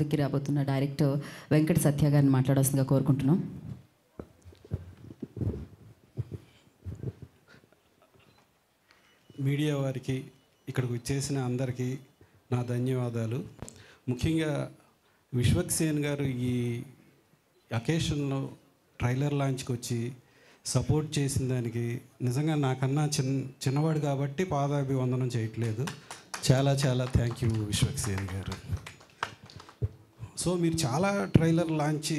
దగ్గర రాబోతున్న డైరెక్టర్ వెంకట సత్య గారిని మాట్లాడాల్సిందిగా కోరుకుంటున్నాం. మీడియా వారికి ఇక్కడికి వచ్చేసిన అందరికీ నా ధన్యవాదాలు. ముఖ్యంగా విశ్వక్సేన్ గారు ఈ అకేషన్లో ట్రైలర్ లాంచ్కి వచ్చి సపోర్ట్ చేసిన దానికి నిజంగా నాకన్నా చిన్నవాడు కాబట్టి పాదాభివందనం చేయట్లేదు. చాలా చాలా థ్యాంక్ యూ విశ్వక్సేన్ గారు. సో మీరు చాలా ట్రైలర్ లాంచ్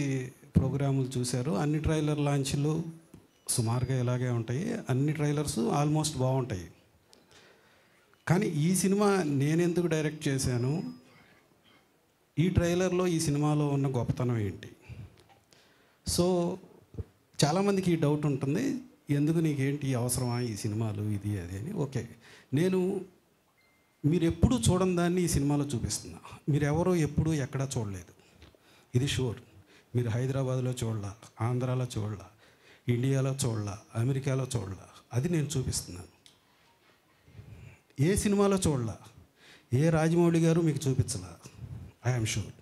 ప్రోగ్రాములు చూశారు. అన్ని ట్రైలర్ లాంచ్లు సుమారుగా ఇలాగే ఉంటాయి. అన్ని ట్రైలర్స్ ఆల్మోస్ట్ బాగుంటాయి. కానీ ఈ సినిమా నేనెందుకు డైరెక్ట్ చేశాను, ఈ ట్రైలర్లో ఈ సినిమాలో ఉన్న గొప్పతనం ఏంటి? సో చాలామందికి ఈ డౌట్ ఉంటుంది, ఎందుకు నీకేంటి అవసరమా ఈ సినిమాలు ఇది అది అని. ఓకే, నేను మీరు ఎప్పుడు చూడని దాన్ని ఈ సినిమాలో చూపిస్తున్నా. మీరు ఎవరో ఎప్పుడు ఎక్కడా చూడలేదు, ఇది షూర్. మీరు హైదరాబాద్లో చూడలా, ఆంధ్రాలో చూడలా, ఇండియాలో చూడలా, అమెరికాలో చూడలా, అది నేను చూపిస్తున్నాను. ఏ సినిమాలో చూడలా, ఏ రాజమౌళి గారు మీకు చూపించలా, ఐఎమ్ షూర్.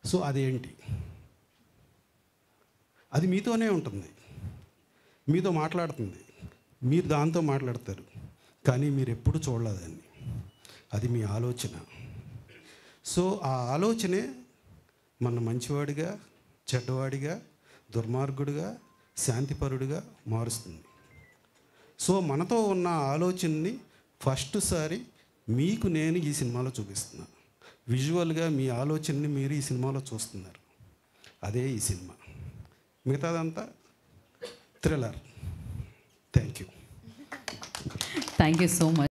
సో అదేంటి? అది మీతోనే ఉంటుంది, మీతో మాట్లాడుతుంది, మీరు దాంతో మాట్లాడతారు, కానీ మీరు ఎప్పుడు చూడలేదండి. అది మీ ఆలోచన. సో ఆ ఆలోచనే మన మంచివాడిగా, చెడ్డవాడిగా, దుర్మార్గుడిగా, శాంతిపరుడిగా మారుస్తుంది. సో మనతో ఉన్న ఆలోచనని ఫస్ట్ సారి మీకు నేను ఈ సినిమాలో చూపిస్తున్నాను. విజువల్గా మీ ఆలోచనని మీరు ఈ సినిమాలో చూస్తున్నారు. అదే ఈ సినిమా. మిగతాదంతా thriller. Thank you so much.